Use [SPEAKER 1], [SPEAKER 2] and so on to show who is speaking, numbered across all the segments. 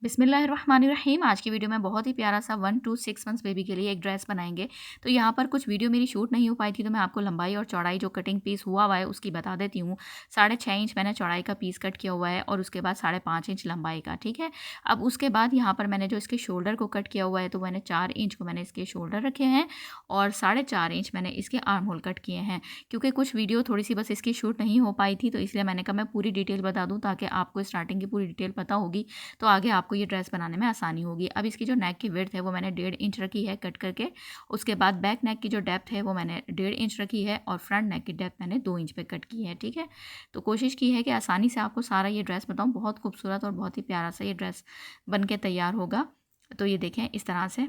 [SPEAKER 1] बिस्मिल्लाहिर्रहमानिर्रहीम। आज की वीडियो में बहुत ही प्यारा सा 1 to 6 मंथ्स बेबी के लिए एक ड्रेस बनाएंगे। तो यहाँ पर कुछ वीडियो मेरी शूट नहीं हो पाई थी, तो मैं आपको लंबाई और चौड़ाई जो कटिंग पीस हुआ है उसकी बता देती हूँ। 6.5 इंच मैंने चौड़ाई का पीस कट किया हुआ है और उसके बाद 5.5 इंच लंबाई का, ठीक है। अब उसके बाद यहाँ पर मैंने जो इसके शोल्डर को कट किया हुआ है, तो मैंने 4 इंच को मैंने इसके शोल्डर रखे हैं और 4.5 इंच मैंने इसके आर्म होल कट किए हैं। क्योंकि कुछ वीडियो थोड़ी सी बस इसकी शूट नहीं हो पाई थी, तो इसलिए मैंने कहा मैं पूरी डिटेल बता दूँ ताकि आपको स्टार्टिंग की पूरी डिटेल पता होगी, तो आगे आपको ये ड्रेस बनाने में आसानी होगी। अब इसकी जो नेक की विड्थ है वो मैंने 1.5 इंच रखी है कट करके। उसके बाद बैक नेक की जो डेप्थ है वो मैंने 1.5 इंच रखी है और फ्रंट नेक की डेप्थ मैंने 2 इंच पे कट की है, ठीक है। तो कोशिश की है कि आसानी से आपको सारा ये ड्रेस बताऊँ। बहुत खूबसूरत और बहुत ही प्यारा सा ये ड्रेस बन के तैयार होगा। तो ये देखें इस तरह से।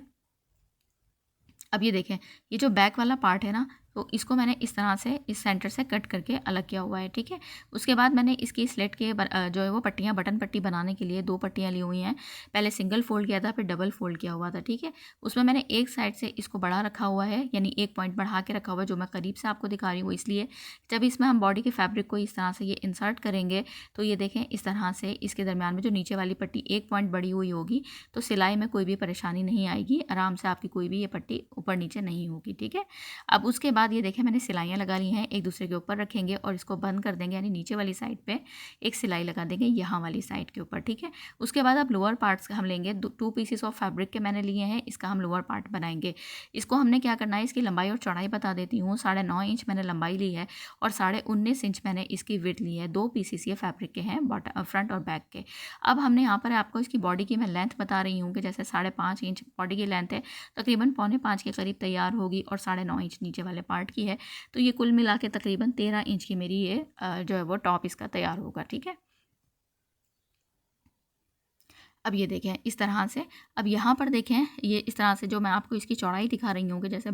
[SPEAKER 1] अब ये देखें, ये जो बैक वाला पार्ट है ना, तो इसको मैंने इस तरह से इस सेंटर से कट करके अलग किया हुआ है, ठीक है। उसके बाद मैंने इसकी स्लेट के जो है वो पट्टियाँ, बटन पट्टी बनाने के लिए 2 पट्टियाँ ली हुई हैं। पहले सिंगल फोल्ड किया था, फिर डबल फोल्ड किया हुआ था, ठीक है। उसमें मैंने एक साइड से इसको बढ़ा रखा हुआ है, यानी एक पॉइंट बढ़ा के रखा हुआ है, जो मैं करीब से आपको दिखा रही हूँ। इसलिए जब इसमें हम बॉडी के फैब्रिक को इस तरह से ये इंसर्ट करेंगे, तो ये देखें इस तरह से इसके दरमियान में जो नीचे वाली पट्टी एक पॉइंट बढ़ी हुई होगी, तो सिलाई में कोई भी परेशानी नहीं आएगी। आराम से आपकी कोई भी ये पट्टी ऊपर नीचे नहीं होगी, ठीक है। अब उसके बाद ये देखें मैंने सिलाइयाँ लगा ली हैं, एक दूसरे के ऊपर रखेंगे और इसको बंद कर देंगे, यानी नीचे वाली साइड पे एक सिलाई लगा देंगे यहाँ वाली साइड के ऊपर, ठीक है। उसके बाद अब लोअर पार्ट्स हम लेंगे, 2 पीसेस ऑफ फैब्रिक के मैंने लिए हैं, इसका हम लोअर पार्ट बनाएंगे। इसको हमने क्या करना है, इसकी लंबाई और चौड़ाई बता देती हूँ। 9.5 इंच मैंने लंबाई ली है और 19.5 इंच मैंने इसकी विड्थ ली है। 2 पीसेस ये फैब्रिक के हैं, फ्रंट और बैक के। अब हमने यहाँ पर आपको इसकी बॉडी की मैं लेंथ बता रही हूँ कि जैसे 5.5 इंच बॉडी की लेंथ है, तकरीबन 4.25 के करीब तैयार होगी और 9.5 इंच नीचे वाले पार्ट की है। तो ये कुल मिला के तकरीबन 13 इंच की मेरी ये जो है वो टॉप इसका तैयार होगा, ठीक है। अब ये देखें इस तरह से। अब यहाँ पर देखें ये इस तरह से जो मैं आपको इसकी चौड़ाई दिखा रही हूँ कि जैसे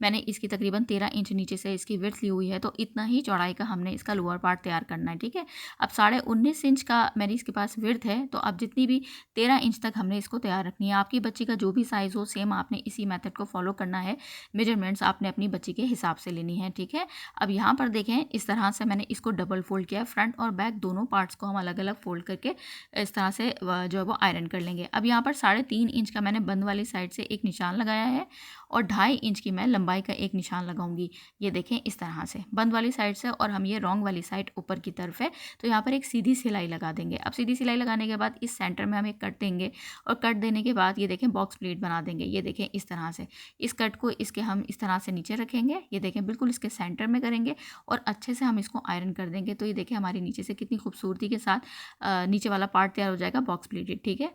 [SPEAKER 1] मैंने इसकी तकरीबन 13 इंच नीचे से इसकी विड्थ ली हुई है, तो इतना ही चौड़ाई का हमने इसका लोअर पार्ट तैयार करना है, ठीक है। अब 19.5 इंच का मेरी इसके पास विड्थ है, तो अब जितनी भी 13 इंच तक हमने इसको तैयार रखनी है। आपकी बच्ची का जो भी साइज़ हो, सेम आपने इसी मेथड को फॉलो करना है। मेजरमेंट्स आपने अपनी बच्ची के हिसाब से लेनी है, ठीक है। अब यहाँ पर देखें इस तरह से मैंने इसको डबल फोल्ड किया है। फ्रंट और बैक दोनों पार्ट्स को हम अलग अलग फोल्ड करके इस तरह से जो है वो आयरन कर लेंगे। अब यहाँ पर 3.5 इंच का मैंने बंद वाली साइड से एक निशान लगाया है और 2.5 इंच की मैं लंबाई का एक निशान लगाऊंगी। ये देखें इस तरह से बंद वाली साइड से, और हम ये रॉन्ग वाली साइड ऊपर की तरफ है, तो यहाँ पर एक सीधी सिलाई लगा देंगे। अब सीधी सिलाई लगाने के बाद इस सेंटर में हम एक कट देंगे और कट देने के बाद ये देखें बॉक्स प्लीट बना देंगे। ये देखें इस तरह से इस कट को इसके हम इस तरह से नीचे रखेंगे। ये देखें बिल्कुल इसके सेंटर में करेंगे और अच्छे से हम इसको आयरन कर देंगे। तो ये देखें हमारी नीचे से कितनी खूबसूरती के साथ नीचे वाला पार्ट तैयार हो जाएगा बॉक्स प्लीटेड, ठीक है।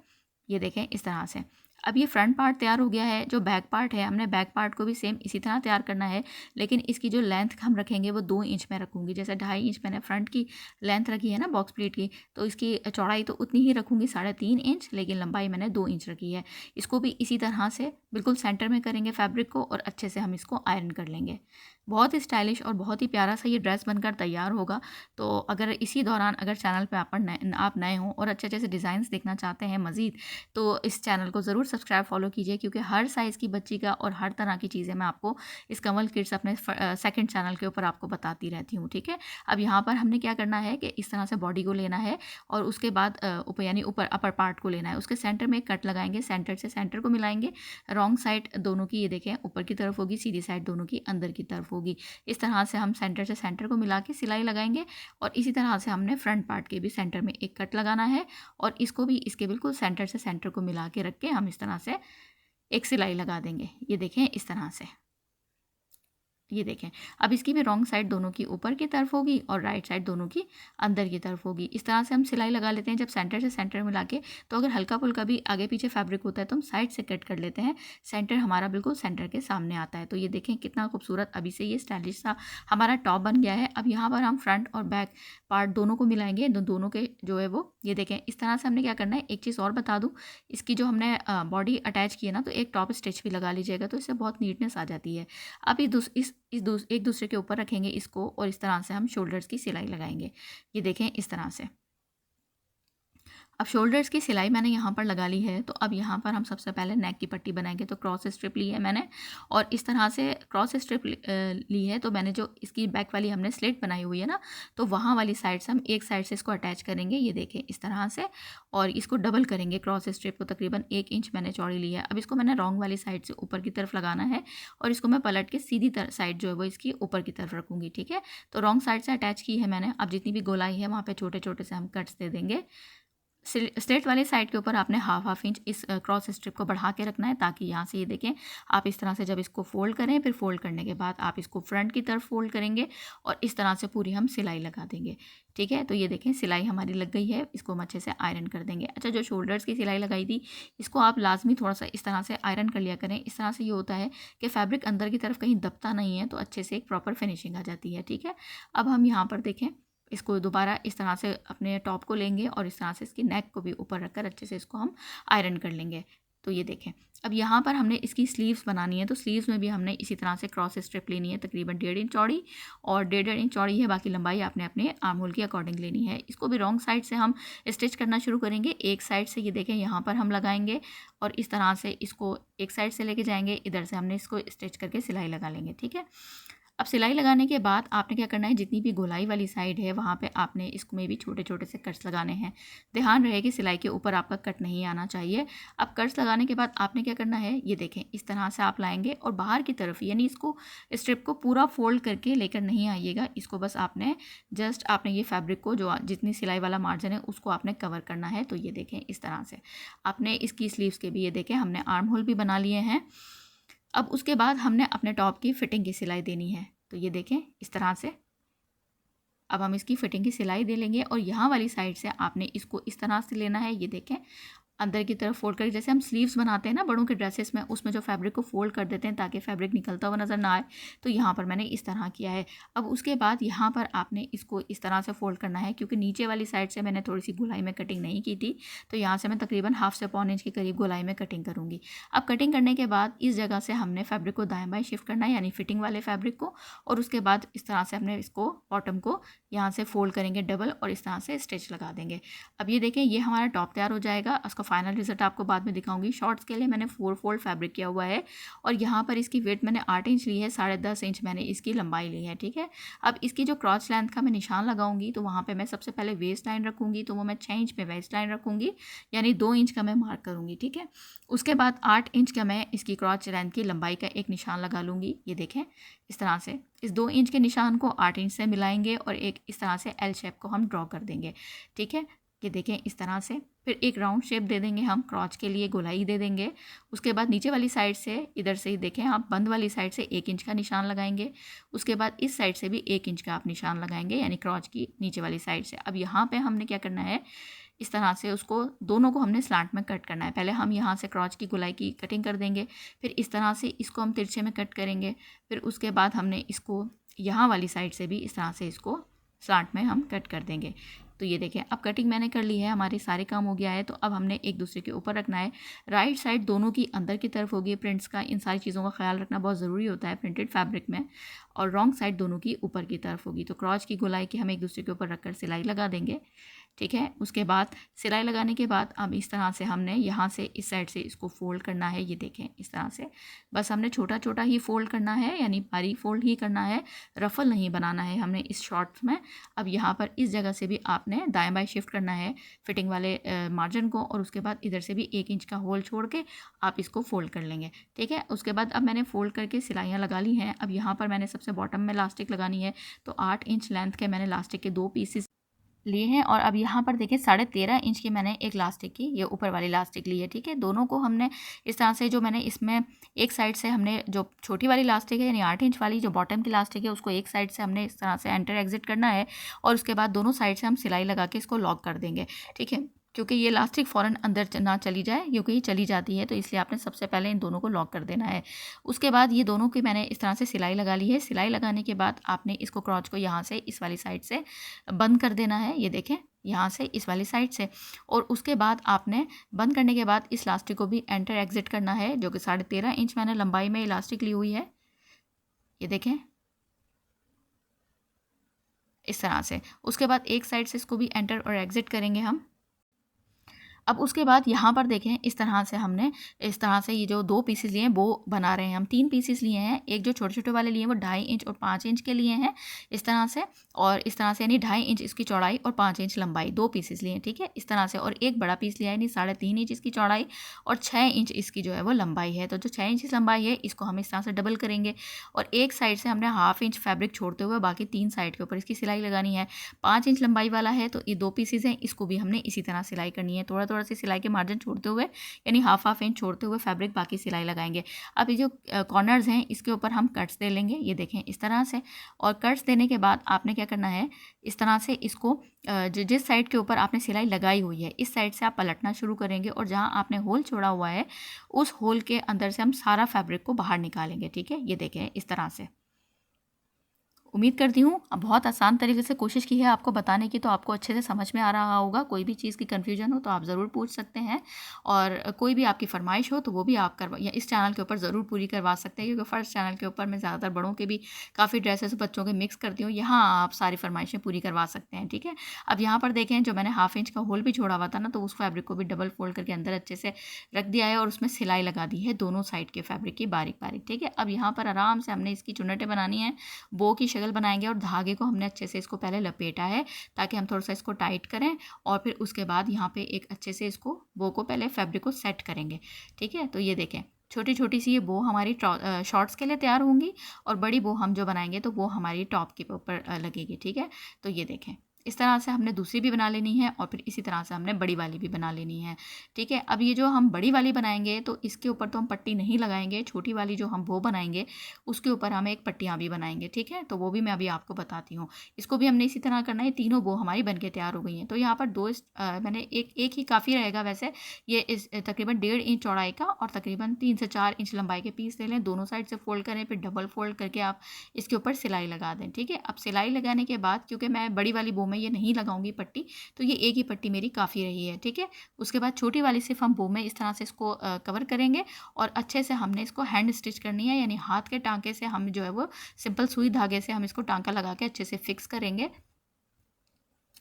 [SPEAKER 1] ये देखें इस तरह से। अब ये फ्रंट पार्ट तैयार हो गया है। जो बैक पार्ट है, हमने बैक पार्ट को भी सेम इसी तरह तैयार करना है, लेकिन इसकी जो लेंथ हम रखेंगे वो 2 इंच में रखूँगी। जैसे 2.5 इंच मैंने फ्रंट की लेंथ रखी है ना बॉक्स प्लीट की, तो इसकी चौड़ाई तो उतनी ही रखूँगी 3.5 इंच, लेकिन लंबाई मैंने 2 इंच रखी है। इसको भी इसी तरह से बिल्कुल सेंटर में करेंगे फैब्रिक को और अच्छे से हम इसको आयरन कर लेंगे। बहुत ही स्टाइलिश और बहुत ही प्यारा सा ये ड्रेस बनकर तैयार होगा। तो अगर इसी दौरान अगर चैनल पे आप नए हों और अच्छे अच्छे से डिज़ाइंस देखना चाहते हैं मज़ीद, तो इस चैनल को ज़रूर सब्सक्राइब फॉलो कीजिए, क्योंकि हर साइज़ की बच्ची का और हर तरह की चीज़ें मैं आपको इस कमल किड्स अपने सेकंड चैनल के ऊपर आपको बताती रहती हूँ, ठीक है। अब यहाँ पर हमने क्या करना है कि इस तरह से बॉडी को लेना है और उसके बाद ऊपर यानी ऊपर अपर पार्ट को लेना है। उसके सेंटर में एक कट लगाएंगे, सेंटर से सेंटर को मिलाएंगे। रॉन्ग साइड दोनों की ये देखें ऊपर की तरफ होगी, सीधी साइड दोनों की अंदर की तरफ होगी। इस तरह से हम सेंटर से सेंटर को मिला के सिलाई लगाएंगे और इसी तरह से हमने फ्रंट पार्ट के भी सेंटर में एक कट लगाना है और इसको भी इसके बिल्कुल सेंटर से सेंटर को मिला के रख के हम इस तरह से एक सिलाई लगा देंगे। ये देखें इस तरह से। ये देखें अब इसकी भी रॉन्ग साइड दोनों की ऊपर की तरफ होगी और राइट साइड दोनों की अंदर की तरफ होगी। इस तरह से हम सिलाई लगा लेते हैं जब सेंटर से सेंटर मिला के। तो अगर हल्का फुल्का भी आगे पीछे फैब्रिक होता है तो हम साइड से कट कर लेते हैं, सेंटर हमारा बिल्कुल सेंटर के सामने आता है। तो ये देखें कितना खूबसूरत अभी से ये स्टाइलिश सा हमारा टॉप बन गया है। अब यहाँ पर हम फ्रंट और बैक पार्ट दोनों को मिलाएंगे, दोनों के जो है वो ये देखें इस तरह से हमने क्या करना है। एक चीज़ और बता दूँ, इसकी जो हमने बॉडी अटैच की है ना, तो एक टॉप स्टिच भी लगा लीजिएगा, तो इससे बहुत नीटनेस आ जाती है। अब एक दूसरे के ऊपर रखेंगे इसको और इस तरह से हम शोल्डर्स की सिलाई लगाएंगे। ये देखें इस तरह से। अब शोल्डर्स की सिलाई मैंने यहाँ पर लगा ली है, तो अब यहाँ पर हम सबसे पहले नेक की पट्टी बनाएंगे। तो क्रॉस स्ट्रिप ली है मैंने और इस तरह से क्रॉस स्ट्रिप ली है। तो मैंने जो इसकी बैक वाली हमने स्लिट बनाई हुई है ना, तो वहाँ वाली साइड से हम एक साइड से इसको अटैच करेंगे, ये देखें इस तरह से, और इसको डबल करेंगे। क्रॉस स्ट्रिप को तकरीबन 1 इंच मैंने चौड़ी ली है। अब इसको मैंने रॉन्ग वाली साइड से ऊपर की तरफ लगाना है और इसको मैं पलट के सीधी साइड जो है वो इसकी ऊपर की तरफ रखूँगी, ठीक है। तो रॉन्ग साइड से अटैच की है मैंने। अब जितनी भी गोलाई है वहाँ पर छोटे छोटे से हम कट्स दे देंगे। स्लेट वाले साइड के ऊपर आपने हाफ इंच इस क्रॉस स्ट्रिप को बढ़ा के रखना है, ताकि यहाँ से ये देखें आप इस तरह से जब इसको फोल्ड करें, फिर फोल्ड करने के बाद आप इसको फ्रंट की तरफ फोल्ड करेंगे और इस तरह से पूरी हम सिलाई लगा देंगे, ठीक है। तो ये देखें सिलाई हमारी लग गई है, इसको हम अच्छे से आयरन कर देंगे। अच्छा, जो शोल्डर्स की सिलाई लगाई थी इसको आप लाजमी थोड़ा सा इस तरह से आयरन कर लिया करें। इस तरह से ये होता है कि फैब्रिक अंदर की तरफ कहीं दबता नहीं है, तो अच्छे से एक प्रॉपर फिनिशिंग आ जाती है, ठीक है। अब हम यहाँ पर देखें इसको दोबारा इस तरह से अपने टॉप को लेंगे और इस तरह से इसकी नेक को भी ऊपर रखकर अच्छे से इसको हम आयरन कर लेंगे। तो ये देखें, अब यहाँ पर हमने इसकी स्लीव्स बनानी है। तो स्लीव्स में भी हमने इसी तरह से क्रॉस स्ट्रिप लेनी है, तकरीबन 1.5 इंच चौड़ी और 1.5 इंच चौड़ी है। बाकी लंबाई आपने अपने आर्म होल के अकॉर्डिंग लेनी है। इसको भी रॉन्ग साइड से हम स्टिच करना शुरू करेंगे। एक साइड से ये देखें यहाँ पर हम लगाएंगे और इस तरह से इसको एक साइड से लेके जाएंगे, इधर से हमने इसको स्टिच करके सिलाई लगा लेंगे, ठीक है। अब सिलाई लगाने के बाद आपने क्या करना है, जितनी भी गोलाई वाली साइड है वहाँ पे आपने इसमें भी छोटे छोटे से कट्स लगाने हैं। ध्यान रहे कि सिलाई के ऊपर आपका कट नहीं आना चाहिए। अब कट्स लगाने के बाद आपने क्या करना है, ये देखें इस तरह से आप लाएंगे और बाहर की तरफ, यानी इसको स्ट्रिप को पूरा फोल्ड करके लेकर नहीं आइएगा। इसको बस आपने जस्ट आपने ये फैब्रिक को जो जितनी सिलाई वाला मार्जिन है उसको आपने कवर करना है। तो ये देखें इस तरह से आपने इसकी स्लीव्स के भी ये देखें हमने आर्म होल भी बना लिए हैं। अब उसके बाद हमने अपने टॉप की फिटिंग की सिलाई देनी है। तो ये देखें इस तरह से अब हम इसकी फिटिंग की सिलाई दे लेंगे और यहाँ वाली साइड से आपने इसको इस तरह से लेना है। ये देखें अंदर की तरफ फोल्ड करके, जैसे हम स्लीव्स बनाते हैं ना बड़ों के ड्रेसेस में, उसमें जो फैब्रिक को फोल्ड कर देते हैं ताकि फैब्रिक निकलता हुआ नज़र ना आए, तो यहाँ पर मैंने इस तरह किया है। अब उसके बाद यहाँ पर आपने इसको इस तरह से फोल्ड करना है, क्योंकि नीचे वाली साइड से मैंने थोड़ी सी गोलाई में कटिंग नहीं की थी, तो यहाँ से मैं तकरीबन 1/2 से 1.25 इंच के करीब गोलाई में कटिंग करूँगी। अब कटिंग करने के बाद इस जगह से हमने फैब्रिक को दाएँ बाएँ शिफ्ट करना है, यानी फिटिंग वाले फैब्रिक को, और उसके बाद इस तरह से हमने इसको बॉटम को यहाँ से फोल्ड करेंगे डबल और इस तरह से स्टिच लगा देंगे। अब ये देखें ये हमारा टॉप तैयार हो जाएगा। उसका फाइनल रिजल्ट आपको बाद में दिखाऊंगी। शॉर्ट्स के लिए मैंने 4 फोल्ड फैब्रिक किया हुआ है और यहाँ पर इसकी वेट मैंने 8 इंच ली है, 10.5 इंच मैंने इसकी लंबाई ली है, ठीक है। अब इसकी जो क्रॉस लेंथ का मैं निशान लगाऊंगी, तो वहाँ पे मैं सबसे पहले वेस्ट लाइन रखूँगी, तो वो मैं 6 इंच पे वेस्ट लाइन रखूँगी, यानी 2 इंच का मैं मार्क करूँगी, ठीक है। उसके बाद 8 इंच का मैं इसकी क्रॉस लेंथ की लंबाई का एक निशान लगा लूँगी। ये देखें इस तरह से इस 2 इंच के निशान को 8 इंच से मिलाएंगे और एक इस तरह से एल शेप को हम ड्रॉ कर देंगे, ठीक है। ये देखें इस तरह से फिर एक राउंड शेप दे देंगे हम, क्रॉच के लिए गोलाई दे देंगे। उसके बाद नीचे वाली साइड से इधर से ही देखें आप बंद वाली साइड से 1 इंच का निशान लगाएंगे। उसके बाद इस साइड से भी 1 इंच का आप निशान लगाएंगे, यानी क्रॉच की नीचे वाली साइड से। अब यहाँ पे हमने क्या करना है, इस तरह से उसको दोनों को हमने स्लांट में कट करना है। पहले हम यहाँ से क्रॉच की गोलाई की कटिंग कर देंगे, फिर इस तरह से इसको हम तिरछे में कट करेंगे, फिर उसके बाद हमने इसको यहाँ वाली साइड से भी इस तरह से इसको स्लांट में हम कट कर देंगे। तो ये देखें अब कटिंग मैंने कर ली है, हमारे सारे काम हो गया है। तो अब हमने एक दूसरे के ऊपर रखना है। राइट साइड दोनों की अंदर की तरफ होगी प्रिंट्स का, इन सारी चीज़ों का ख्याल रखना बहुत ज़रूरी होता है प्रिंटेड फैब्रिक में। और रॉन्ग साइड दोनों की ऊपर की तरफ होगी। तो क्रॉच की गोलाई की हम एक दूसरे के ऊपर रखकर सिलाई लगा देंगे, ठीक है। उसके बाद सिलाई लगाने के बाद अब इस तरह से हमने यहाँ से इस साइड से इसको फोल्ड करना है। ये देखें इस तरह से बस हमने छोटा छोटा ही फोल्ड करना है, यानी बारीक फोल्ड ही करना है, रफल नहीं बनाना है हमने इस शॉर्ट्स में। अब यहाँ पर इस जगह से भी आपने दाएं बाएं शिफ्ट करना है फिटिंग वाले मार्जिन को, और उसके बाद इधर से भी 1 इंच का होल छोड़ के आप इसको फोल्ड कर लेंगे, ठीक है। उसके बाद अब मैंने फोल्ड करके सिलाइयाँ लगा ली हैं। अब यहाँ पर मैंने सबसे बॉटम में लास्टिक लगानी है, तो 8 इंच लेंथ के मैंने लास्टिक के 2 पीसेस लिए हैं। और अब यहाँ पर देखिए 13.5 इंच की मैंने एक लास्टिक की ये ऊपर वाली लास्टिक ली है, ठीक है। दोनों को हमने इस तरह से, जो मैंने इसमें एक साइड से हमने जो छोटी वाली लास्टिक है यानी 8 इंच वाली जो बॉटम की लास्टिक है उसको एक साइड से हमने इस तरह से एंटर एग्जिट करना है, और उसके बाद दोनों साइड से हम सिलाई लगा के इसको लॉक कर देंगे, ठीक है। क्योंकि ये लास्टिक फ़ौरन अंदर ना चली जाए, क्योंकि ये चली जाती है, तो इसलिए आपने सबसे पहले इन दोनों को लॉक कर देना है। उसके बाद ये दोनों की मैंने इस तरह से सिलाई लगा ली है। सिलाई लगाने के बाद आपने इसको क्रॉच को यहाँ से इस वाली साइड से बंद कर देना है, ये देखें यहाँ से इस वाली साइड से। और उसके बाद आपने बंद करने के बाद इस लास्टिक को भी एंटर एग्जिट करना है, जो कि 13.5 इंच मैंने लंबाई में इलास्टिक ली हुई है, ये देखें इस तरह से। उसके बाद एक साइड से इसको भी एंटर और एग्जिट करेंगे हम। अब उसके बाद यहाँ पर देखें इस तरह से हमने इस तरह से ये जो 2 पीसेस लिए हैं वो बना रहे हैं हम। 3 पीसेस लिए हैं, एक जो छोटे छोटे वाले लिए हैं वो 2.5 इंच और 5 इंच के लिए हैं इस तरह से, और इस तरह से यानी 2.5 इंच इसकी चौड़ाई और 5 इंच लंबाई, 2 पीसेस लिए हैं, ठीक है, इस तरह से। और एक बड़ा पीस लिया है यानी 3.5 इंच इसकी चौड़ाई और 6 इंच इसकी जो है वो लंबाई है। तो जो 6 इंच लंबाई है इसको हम इस तरह से डबल करेंगे और एक साइड से हमने 1/2 इंच फैब्रिक छोड़ते हुए बाकी 3 साइड के ऊपर इसकी सिलाई लगानी है। 5 इंच लंबाई वाला है तो ये 2 पीसेस हैं, इसको भी हमने इसी तरह सिलाई करनी है, थोड़ा थोड़ा सी सिलाई के मार्जिन छोड़ते हुए यानी 1/2 इंच छोड़ते हुए फैब्रिक बाकी सिलाई लगाएंगे। अब ये जो कॉर्नर्स हैं इसके ऊपर हम कट्स दे लेंगे, ये देखें इस तरह से। और कट्स देने के बाद आपने क्या करना है, इस तरह से इसको जिस साइड के ऊपर आपने सिलाई लगाई हुई है इस साइड से आप पलटना शुरू करेंगे और जहाँ आपने होल छोड़ा हुआ है उस होल के अंदर से हम सारा फैब्रिक को बाहर निकालेंगे, ठीक है, ये देखें इस तरह से। उम्मीद करती हूँ अब बहुत आसान तरीके से कोशिश की है आपको बताने की, तो आपको अच्छे से समझ में आ रहा होगा। कोई भी चीज़ की कन्फ्यूजन हो तो आप ज़रूर पूछ सकते हैं, और कोई भी आपकी फरमाइश हो तो वो भी आप या इस चैनल के ऊपर ज़रूर पूरी करवा सकते हैं, क्योंकि फर्स्ट चैनल के ऊपर मैं ज़्यादातर बड़ों के भी काफ़ी ड्रेसेस बच्चों के मिक्स करती हूँ। यहाँ आप सारी फरमाइशें पूरी करवा सकते हैं, ठीक है। अब यहाँ पर देखें जो मैंने 1/2 इंच का होल भी छोड़ा हुआ था ना, तो उस फैब्रिक को भी डबल फोल्ड करके अंदर अच्छे से रख दिया है और उसमें सिलाई लगा दी है दोनों साइड के फैब्रिक की बारीक बारीक, ठीक है। अब यहाँ पर आराम से हमने इसकी चुन्नटें बनानी है, बो की शक्ल बनाएंगे और धागे को हमने अच्छे से इसको पहले लपेटा है ताकि हम थोड़ा सा इसको टाइट करें, और फिर उसके बाद यहाँ पे एक अच्छे से इसको बो को पहले फैब्रिक को सेट करेंगे, ठीक है। तो ये देखें छोटी छोटी सी ये बो हमारी शॉर्ट्स के लिए तैयार होंगी और बड़ी बो हम जो बनाएंगे तो वो हमारी टॉप के ऊपर लगेगी, ठीक है। तो ये देखें इस तरह से हमने दूसरी भी बना लेनी है और फिर इसी तरह से हमने बड़ी वाली भी बना लेनी है, ठीक है। अब ये जो हम बड़ी वाली बनाएंगे तो इसके ऊपर तो हम पट्टी नहीं लगाएंगे, छोटी वाली जो हम वो बनाएंगे उसके ऊपर हम एक पट्टियाँ भी बनाएंगे, ठीक है। तो वो भी मैं अभी आपको बताती हूँ। इसको भी हमने इसी तरह करना है। तीनों बो हमारी बन के तैयार हो गई हैं। तो यहाँ पर मैंने एक ही काफ़ी रहेगा वैसे। ये इस तकरीबन 1.5 इंच चौड़ाई का और तकरीबन 3 से 4 इंच लंबाई के पीस ले लें, दोनों साइड से फोल्ड करें, फिर डबल फोल्ड करके आप इसके ऊपर सिलाई लगा दें, ठीक है। अब सिलाई लगाने के बाद क्योंकि मैं बड़ी वाली बो में ये नहीं लगाऊंगी पट्टी, तो ये एक ही पट्टी मेरी काफ़ी रही है, ठीक है। उसके बाद छोटी वाली सिर्फ हम बो में इस तरह से इसको कवर करेंगे और अच्छे से हमने इसको हैंड स्टिच करनी है, यानी हाथ के टांके से हम जो है वो सिंपल सुई धागे से हम इसको टांका लगा के अच्छे से फिक्स करेंगे,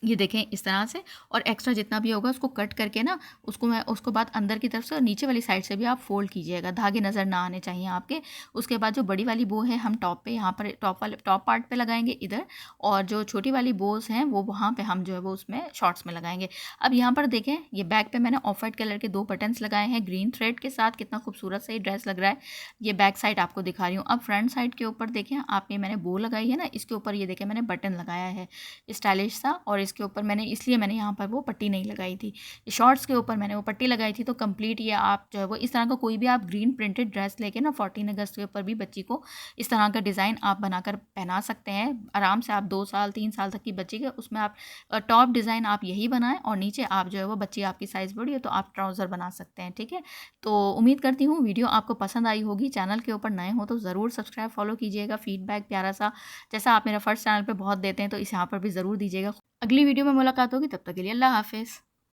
[SPEAKER 1] ये देखें इस तरह से। और एक्स्ट्रा जितना भी होगा उसको कट करके ना उसको बाद अंदर की तरफ से और नीचे वाली साइड से भी आप फोल्ड कीजिएगा, धागे नज़र ना आने चाहिए आपके। उसके बाद जो बड़ी वाली बो है हम टॉप पे यहाँ पर टॉप पार्ट पे लगाएंगे इधर, और जो छोटी वाली बोस हैं वो वहाँ पे हम जो है वो उसमें शॉर्ट्स में लगाएंगे। अब यहाँ पर देखें ये बैक पे मैंने ऑफ वाइट कलर के 2 बटन्स लगाए हैं ग्रीन थ्रेड के साथ, कितना खूबसूरत सा ये ड्रेस लग रहा है। ये बैक साइड आपको दिखा रही हूँ। अब फ्रंट साइड के ऊपर देखें आपने मैंने बो लगाई है ना, इसके ऊपर ये देखें मैंने बटन लगाया है स्टाइलिश सा, और इसके ऊपर इसलिए मैंने यहाँ पर वो पट्टी नहीं लगाई थी। शॉर्ट्स के ऊपर मैंने वो पट्टी लगाई थी। तो कंप्लीट ये आप जो है वो इस तरह का कोई भी आप ग्रीन प्रिंटेड ड्रेस लेके ना 14 अगस्त के ऊपर भी बच्ची को इस तरह का डिज़ाइन आप बनाकर पहना सकते हैं आराम से। आप 2 साल 3 साल तक की बच्ची के उसमें आप टॉप डिज़ाइन आप यही बनाएं, और नीचे आप जो है वो बच्ची आपकी साइज़ बड़ी है तो आप ट्राउज़र बना सकते हैं, ठीक है। तो उम्मीद करती हूँ वीडियो आपको पसंद आई होगी। चैनल के ऊपर नए हो तो ज़रूर सब्सक्राइब फॉलो कीजिएगा। फीडबैक प्यारा सा जैसा आप मेरा फर्स्ट चैनल पर बहुत देते हैं तो इस यहाँ पर भी ज़रूर दीजिएगा। अगली वीडियो में मुलाकात होगी, तब तक के लिए अल्लाह हाफ़िज़।